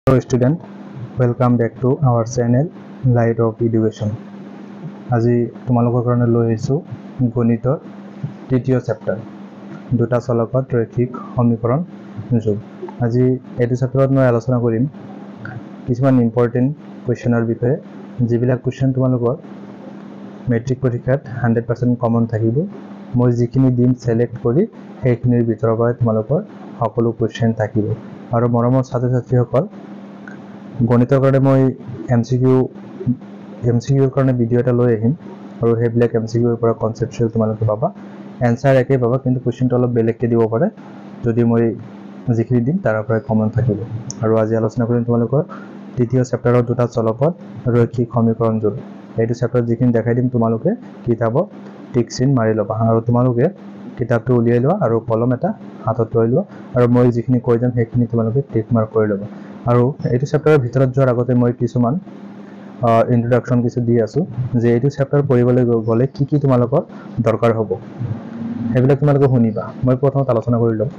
Hello student, welcome back to our channel Light of Education. আজি তোমালোকৰ কাৰণে লৈ আহিছো গণিতৰ তৃতীয় চেপ্টাৰ দুটা চলকত ৰৈখিক সমীকৰণ যোগ। আজি এইটো চেপ্টাৰত মই আলোচনা কৰিম কিছুমান ইম্পৰ্টেন্ট কোৱেশ্চনৰ বিষয়ে, যিবিলাক কোৱেশ্চন তোমালোকৰ মেট্ৰিক পৰীক্ষাত 100% কমন থাকিব। মই যিখিনি দিম সিলেক্ট কৰি সেইখিনিৰ ভিতৰৰ পৰা তোমালোকৰ সকলো কোৱেশ্চন থাকিব। আৰু মৰমৰ ছাত্ৰ-ছাত্ৰীসকল, গণিতৰ কাৰণে মই এমসিকিউৰ কাৰণে ভিডিও এটা লৈ আহিম আৰু সেইবিলাক এমসিকিউৰ পৰা কনসেপচুৱেল তোমালোকে পাবা। এনসাৰ একেই পাবা, কিন্তু কোৱেশ্চনটো অলপ বেলেগকৈ দিব পাৰে যদি মই যিখিনি দিম তাৰ পৰা কমন থাকিব। আৰু আজি আলোচনা কৰিম তোমালোকৰ তৃতীয় চেপ্টাৰৰ দুটা চলকত ৰৈখিক সমীকৰণ যোগ। এইটো চেপ্টাৰত যিখিনি দেখাই দিম তোমালোকে কিতাপত টিক চিন মাৰি ল'বা, আৰু তোমালোকে কিতাপটো উলিয়াই লোৱা আৰু কলম এটা হাতত লৈ লোৱা, আৰু মই যিখিনি কৈ যাম সেইখিনি তোমালোকে টিক মাৰ্ক কৰি ল'বা। আৰু এইটো চেপ্টাৰৰ ভিতৰত যোৱাৰ আগতে মই কিছুমান ইন্ট্ৰডাকশ্যন কিছু দি আছো, যে এইটো চেপ্টাৰ পঢ়িবলৈ গ'লে কি কি তোমালোকৰ দৰকাৰ হ'ব সেইবিলাক তোমালোকে শুনিবা। মই প্ৰথমত আলোচনা কৰি ল'ম,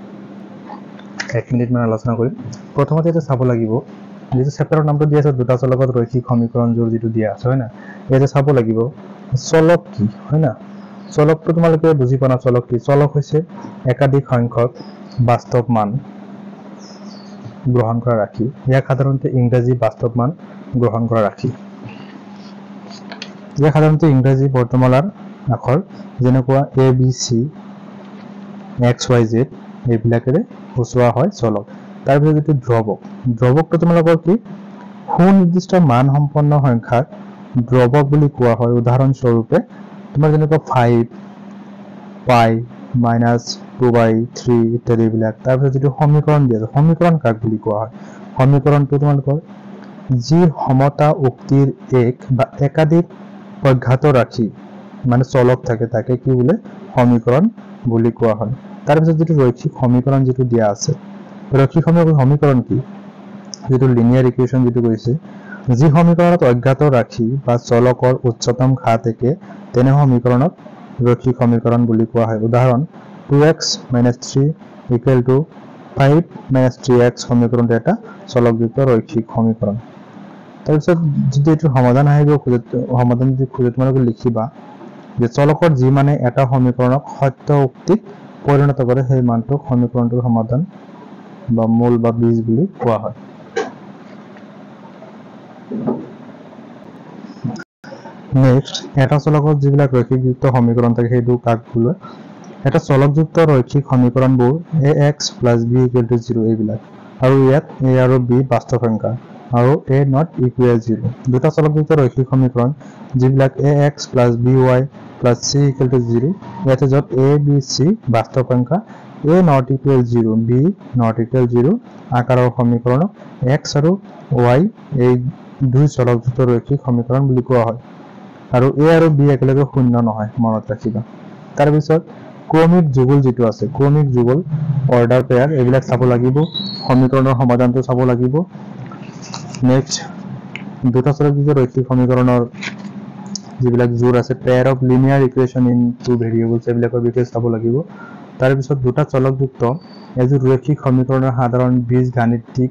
1 মিনিট মান আলোচনা কৰিম। প্ৰথমতে এটা চাব লাগিব, যিটো চেপ্টাৰৰ নামটো দিয়া আছে দুটা চলকত ৰৈখিক সমীকৰণ যোগ, যিটো দিয়া আছে হয় না, এটা চাব লাগিব চলক কি হয় না। চলকটো তোমালোকে বুজি পোৱা না, চলক কি? চলক হৈছে একাধিক সংখ্যক বাস্তৱ মান গ্ৰহণ কৰা ৰাশি। ইয়াক সাধাৰণতে ইংৰাজী বাস্তৱ মান গ্ৰহণ কৰা ৰাশি। ইয়াক সাধাৰণতে ইংৰাজী বৰ্ণমালাৰ আখৰ যেনেকুৱা ABC, XYZ এইবিলাকেৰে সূচোৱা হয় চলক। তাৰপিছত যিটো ধ্ৰুৱক, ধ্ৰুৱকটো তোমালোকৰ কি? সুনিৰ্দিষ্ট মান সম্পন্ন সংখ্যাক ধ্ৰুৱক বুলি কোৱা হয়। উদাহৰণস্বৰূপে তোমাৰ যেনেকুৱা 5, পাই, -2/3 ইত্যাদি বিলাক। তাৰপিছত যিটো সমীকৰণ দিয়া আছে, সমীকৰণ কাক বুলি কোৱা হয়? সমীকৰণটো তোমালোকৰ যি সমতা উক্তিৰ এক বা একাধিক অজ্ঞাত ৰাশি মানে চলক থাকে, তাকে কি বোলে? সমীকৰণ বুলি কোৱা হয়। তাৰপিছত যিটো ৰৈখিক সমীকৰণ যিটো দিয়া আছে, ৰৈখিক সমীকৰণ কি? যিটো লিনিয়াৰ ইকুৱেশ্যন যিটো কৈছে, যি সমীকৰণত অজ্ঞাত ৰাশি বা চলকৰ উচ্চতম ঘাত একে, তেনে সমীকৰণক ৰৈখিক সমীকৰণ বুলি কোৱা হয়। উদাহৰণ 2x - 3 = 5 - 3x সমীকৰণটো এটা চলকযুক্ত ৰৈখিক সমীকৰণ। তাৰপিছত যদি এইটো সমাধান আহিব খোজে, সমাধান যদি খোজে তোমালোকে লিখিবা যে চলকৰ যি মানে এটা সমীকৰণক সত্য উক্তিত পৰিণত কৰে সেই মানটোক সমীকৰণটোৰ সমাধান বা মূল বা বীজ বুলি কোৱা হয়। নেক্সট, এটা চলকত যিবিলাক ৰৈখিকযুক্ত সমীকৰণ থাকে সেইটো কাক বোলে? এটা চলকযুক্ত ৰৈখিক সমীকৰণবোৰ ax + b = 0 এইবিলাক, আৰু ইয়াত a আৰু b বাস্তৱ সংখ্যা আৰু a not equal 0। দুটা চলকযুক্ত ৰৈখিক সমীকৰণ যিবিলাক ax + by + c = 0, ইয়াতে য'ত a, b, c বাস্তৱ সংখ্যা, a not equal 0, b not equal 0 আকাৰৰ সমীকৰণক x আৰু y এই দুই চলকযুক্ত ৰৈখিক সমীকৰণ বুলি কোৱা হয়। আৰু a আৰু b একেলগে শূন্য নহয়, মনত ৰাখিবা। তাৰপিছত ক্ৰমিক যুগল যিটো আছে, ক্ৰমিক যুগল অৰ্ডাৰ পেয়াৰ এইবিলাক চাব লাগিব, সমীকৰণৰ সমাধানটো চাব লাগিব। নেক্সট, দুটা চলকযুক্ত ৰৈখিক সমীকৰণৰ যিবিলাক জোৰ আছে, pair of linear equation in two variables এইবিলাকৰ বিষয়ে চাব লাগিব। তাৰপিছত দুটা চলকযুক্ত এযোৰ ৰৈখিক সমীকৰণৰ সাধাৰণ বীজগাণিতিক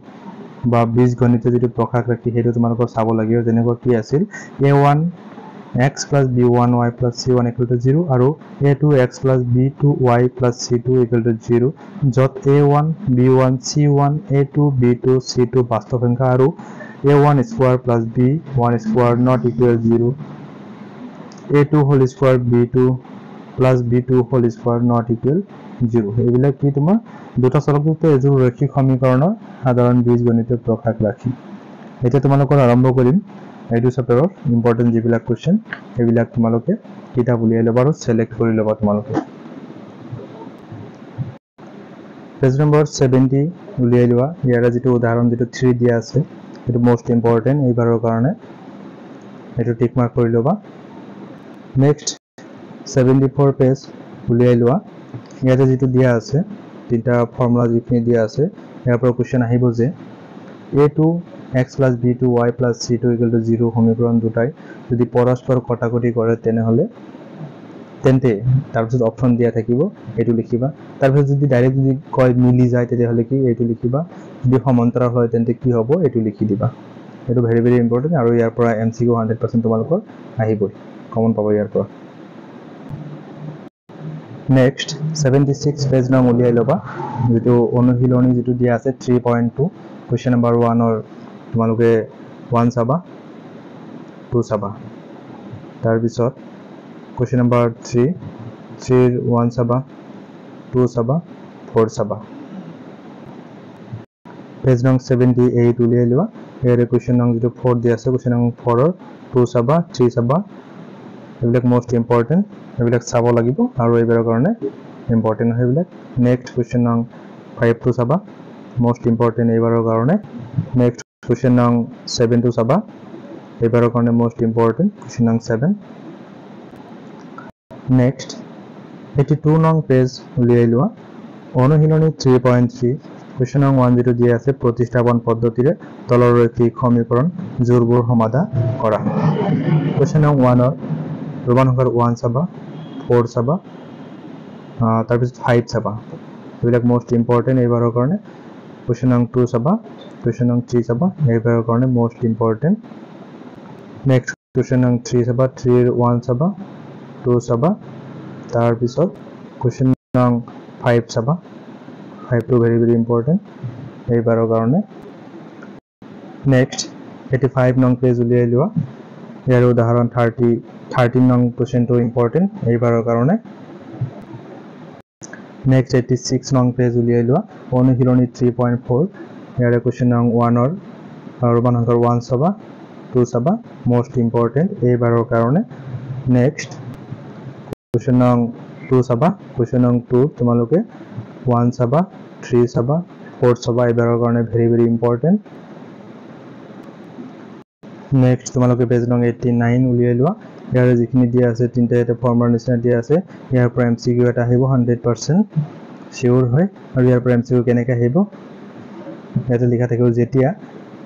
বা বীজগণিতীয় যিটো প্ৰকাশ ৰাশি সেইটো তোমালোকৰ চাব লাগিব। যেনেকুৱা কি আছিল a1x + b1y + c1 = 0 আৰু a2x + b2y + c2 = 0, য'ত a1, b1, c1, a2, b2, c2 বাস্তৱ সংখ্যা আৰু a1² + b1² not equal 0, a2² b2 + b2² not equal 0। এইবিলাক কি তোমাৰ দুটা চলকযুক্ত এযোৰ ৰৈখিক সমীকৰণৰ সাধাৰণ বীজগণিতীয় প্ৰকাশ ৰাশি। এতিয়া তোমালোকৰ আৰম্ভ কৰিম এইটো চেপ্টাৰৰ ইম্পৰ্টেণ্ট যিবিলাক কুৱেশ্যন সেইবিলাক তোমালোকে কিতাপ উলিয়াই ল'বা আৰু সিলেক্ট কৰি ল'বা। তোমালোকে পেজ নম্বৰ 70 উলিয়াই লোৱা। ইয়াৰে যিটো উদাহৰণ যিটো 3 দিয়া আছে সেইটো মোষ্ট ইম্পৰ্টেণ্ট এইবাৰৰ কাৰণে, এইটো টিক মাৰ্ক কৰি ল'বা। নেক্সট 74 পেজ উলিয়াই লোৱা। ইয়াতে যিটো দিয়া আছে তিনিটা ফৰ্মুলা যিখিনি দিয়া আছে, ইয়াৰ পৰা কুৱেশ্যন আহিব যে a2x + b2y + c2 = 0 সমীকৰণ দুটাই যদি পৰস্পৰ কটাকটি কৰে তেনেহ'লে তেন্তে তাৰপিছত অপশ্যন দিয়া থাকিব এইটো লিখিবা তাৰপিছত যদি ডাইৰেক্ট যদি কয় মিলি যায় তেতিয়াহ'লে কি এইটো লিখিবা যদি সমান্তৰাল হয় তেন্তে কি হ'ব এইটো লিখি দিবা এইটো ভেৰি ভেৰি ইম্পৰ্টেণ্ট আৰু ইয়াৰ পৰা MCQ 100% তোমালোকৰ আহিবই কমন পাব ইয়াৰ পৰা নেক্সট 76 পেজ নাম উলিয়াই ল'বা যেটো অনুশীলনী যেটো দিয়া আছে 3.2 কোৱেশ্চন নম্বৰ 1 অৰ তোমালোকে 1 চাবা 2 চাবা তাৰ পিছত কোৱেশ্চন নম্বৰ 3 3 1 চাবা 2 চাবা 4 চাবা পেজ নং 78 উলিয়াই লোৱা ইয়াৰে কোৱেশ্চন নং যেটো 4 দিয়া আছে কোৱেশ্চন নং 4 অৰ 2 চাবা 3 চাবা এইবিলাক মোস্ট ইম্পৰ্টেন্ট এইবিলাক চাব লাগিব আৰু এইবাৰৰ কাৰণে ইম্পৰ্টেন্ট হয় এইবিলাক নেক্সট কোৱেশ্চন নং 5 টু চাবা মোস্ট ইম্পৰ্টেন্ট এইবাৰৰ কাৰণে নেক্সট কোৱেশ্চন নং 7 টু চাবা এইবাৰৰ কাৰণে মোস্ট ইম্পৰ্টেন্ট কোৱেশ্চন নং 7 নেক্সট 82 নং পেজ উলিয়াই লোৱা অনুশীলনী 3.3 কোৱেশ্চন নং 1 যেটো দিয়া আছে প্ৰতিস্থাপন পদ্ধতিৰে তলৰ ৰৈখিক সমীকৰণ জোৰবোৰ সমাধান কৰা কোৱেশ্চন নং 1 অৰ ৰোমান সংখ্যাৰ 1 চাবা 4 চাবা তাৰপিছত 5 চাবা এইবিলাক মোস্ট ইম্পৰ্টেন্ট এইবাৰৰ কাৰণে কোৱেশ্চন নং 2 চাবা কোৱেশ্চন নং 3 চাবা এইবাৰৰ কাৰণে মোস্ট ইম্পৰ্টেন্ট নেক্সট কোৱেশ্চন নং 3 চাবা 3 এৰ 1 চাবা 2 চাবা তাৰপিছত কোৱেশ্চন নং 5 চাবা 5 টো ভেৰি ভেৰি ইম্পৰ্টেন্ট এইবাৰৰ কাৰণে নেক্সট 85 নং পেজ উলিয়াই লোৱা ইয়াৰ উদাহৰণ 13 নং কোৱেশ্চনটো ইম্পৰ্টেন্ট এইবাৰৰ কাৰণে নেক্সট 86 নং পেজ উলিয়াই লোৱা অনুশীলনী 3.4 ইয়াৰে কোৱেশ্চন নং 1 অৰ ৰোমান সংখ্যাৰ 1 চাবা 2 চাবা মোস্ট ইম্পৰ্টেন্ট এইবাৰৰ কাৰণে নেক্সট কোৱেশ্চন নং 2 চাবা কোৱেশ্চন নং 2 তোমালোকে 1 চাবা 3 চাবা 4 চাবা এইবাৰৰ কাৰণে ভেৰি ভেৰি ইম্পৰ্টেন্ট নেক্সট তোমালোকে পেজ নং 89 উলিয়াই লোৱা ইয়াৰে যিখিনি দিয়া আছে তিনটা এটা ফৰ্মাৰ নিচিনা দিয়া আছে ইয়াৰ পৰা MCQ এটা আহিব 100% শিওৰ হয় আৰু ইয়াৰ পৰা MCQ কেনেকৈ আহিব এটা লিখা থাকিব যেতিয়া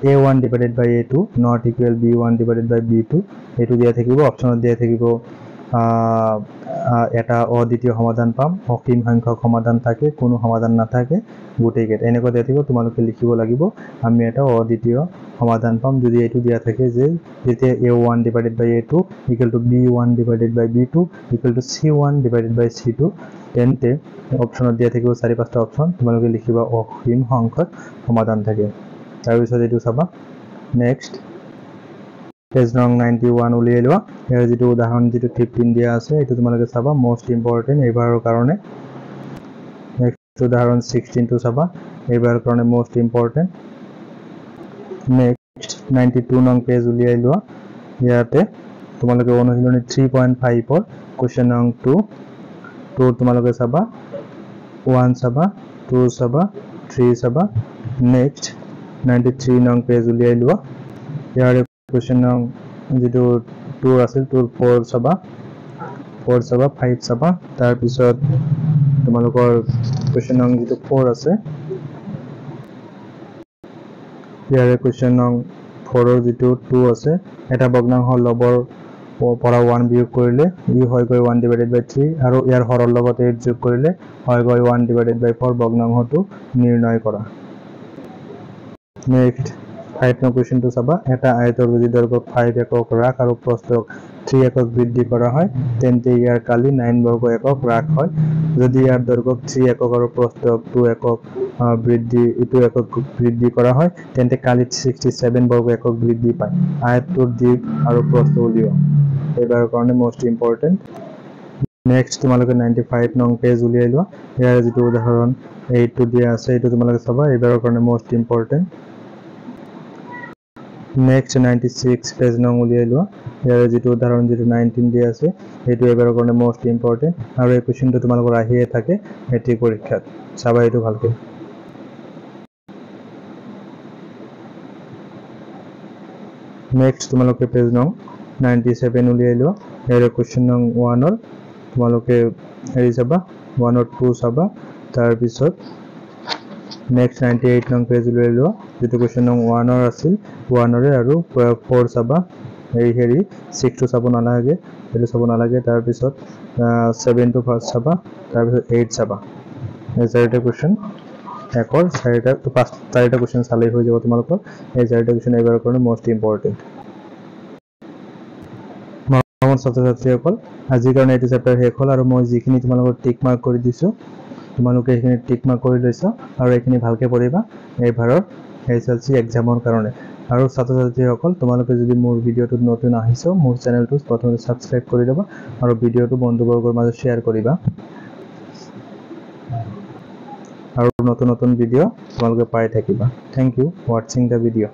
A1 divided by A2 not equal B1 divided by B2 এইটো দিয়া থাকিব অপচনত দিয়া থাকিব এটা অদ্বিতীয় সমাধান পাম অসীম সংখ্যক সমাধান থাকে কোনো সমাধান নাথাকে গোটেইকেইটা এনেকুৱা দিয়া থাকিব তোমালোকে লিখিব লাগিব আমি এটা অদ্বিতীয় সমাধান পাম যদি এইটো দিয়া থাকে যে যেতিয়া A1 divided by A2 equal to B1 divided by B2 equal to C1 divided by C2 তেন্তে অপচনত দিয়া থাকিব 4-5টা অপচন তোমালোকে লিখিবা অসীম সংখ্যক সমাধান থাকে তাৰপিছত এইটো চাবা নেক্সট পেজ নং 91 উলিয়াই লোৱা ইয়াৰ যেটো উদাহৰণ যেটো 15 দিয়া আছে এইটো তোমালোকে চাবা মোস্ট ইম্পৰ্টেন্ট এইবাৰৰ কাৰণে নেক্সট উদাহৰণ 16 টো চাবা এইবাৰৰ কাৰণে মোস্ট ইম্পৰ্টেন্ট নেক্সট 92 নং পেজ উলিয়াই লোৱা ইয়াতে তোমালোকে অনুশীলনী 3.5 অৰ কোৱেশ্চন নং 2 তোমালোকে চাবা 1 চাবা 2 চাবা 3 চাবা নেক্সট 93 নং পেজ উলিয়াই লোৱা ইয়াৰে কোৱেশ্চন নং যেটো 2 আছিল 2 4 চাবা 5 চাবা তাৰ পিছত তোমালোকৰ কোৱেশ্চন নং যেটো 4 আছে ইয়াৰে কোৱেশ্চন নং 4 ৰ যেটো 2 আছে এটা ভগ্নাংশ লবৰ পৰা 1 বিয়োগ কৰিলে ই হয় গৈ 1 divided by 3 আৰু ইয়াৰ হৰৰ লগত 8 যোগ কৰিলে হয় গৈ 1 divided by 4 ভগ্নাংশটো নিৰ্ণয় কৰা নেক্সট 5 নং কোৱেশ্চনটো চাবা এটা আয়তৰ যদি দৈৰ্ঘ্য 5 একক ৰাখ আৰু প্ৰস্থক 3 একক বৃদ্ধি কৰা হয় তেন্তে ইয়াৰ কালি 9 বৰ্গ একক ৰাখ হয় যদি ইয়াৰ দৈৰ্ঘ্য 3 একক আৰু প্ৰস্থক 2 একক বৃদ্ধি কৰা হয় তেন্তে কালি 67 বৰ্গ একক বৃদ্ধি পায় আয়তটোৰ দিক আৰু প্ৰস্থ উলিওৱা এইবাৰৰ কাৰণে মোস্ট ইম্পৰ্টেন্ট নেক্সট তোমালোকে 95 নং পেজ উলিয়াই লোৱা ইয়াৰ যেটো উদাহৰণ 8 টো দিয়া আছে এইটো তোমালোকে চাবা এইবাৰৰ কাৰণে মোস্ট ইম্পৰ্টেন্ট নেক্সট 96 পেজ নং উলিয়াই লোৱা ইয়াৰ যেটো উদাহৰণ যেটো 19 দিয়া আছে এইটো এবাৰৰ কাৰণে মোস্ট ইম্পৰ্টেন্ট আৰু এই কোৱেশ্চনটো তোমালোকৰ আহিয়ে থাকে মেট্ৰিক পৰীক্ষাত চাবা এইটো ভালকে নেক্সট তোমালোকে পেজ নং 97 উলিয়াই লোৱা ইয়াৰ কোৱেশ্চন নং 1 অৰ তোমালোকে হেৰি চাবা 1 অৰ 2 চাবা তাৰ পিছত নেক্সট 98 নং পেজ উলিয়াই লোৱা যেটো কোৱেশ্চন নং 1 অৰ আছিল 1 অৰে আৰু 4 চাবা এই হেৰি 6 টো চাব নালাগে, এইটো চাব নালাগে। তাৰপিছত 7 টো ফাৰ্ষ্ট চাবা, তাৰপিছত 8 চাবা। এই 4টা কুৱেশ্যন একৰ 4টা কুৱেশ্যন চালেই হৈ যাব তোমালোকৰ। এই 4টা কুৱেশ্যন এইবাৰৰ কাৰণে মষ্ট ইম্পৰ্টেণ্ট। মৰমৰ ছাত্ৰ-ছাত্ৰীসকল, আজিৰ কাৰণে এইটো চেপ্টাৰ শেষ হ'ল আৰু মই যিখিনি তোমালোকৰ টিক মাৰ্ক কৰি দিছোঁ তোমালোকে সেইখিনি টিক মাৰ্ক কৰি লৈছা আৰু এইখিনি ভালকৈ পঢ়িবা এইবাৰৰ SSLC এক্সামৰ কাৰণে। আৰু ছাত্ৰ-ছাত্ৰীসকল, তোমালোকে যদি মোৰ ভিডিঅ'টোত নতুন আহিছো, মোৰ চেনেলটো প্ৰথমতে ছাবস্ক্ৰাইব কৰি ল'বা আৰু ভিডিঅ'টো বন্ধুবৰ্গৰ মাজত শ্বেয়াৰ কৰিবা। আৰু নতুন নতুন ভিডিঅ' তোমালোকে পাই থাকিবা। থেংক ইউ ৱাচিং দ্য ভিডিঅ'।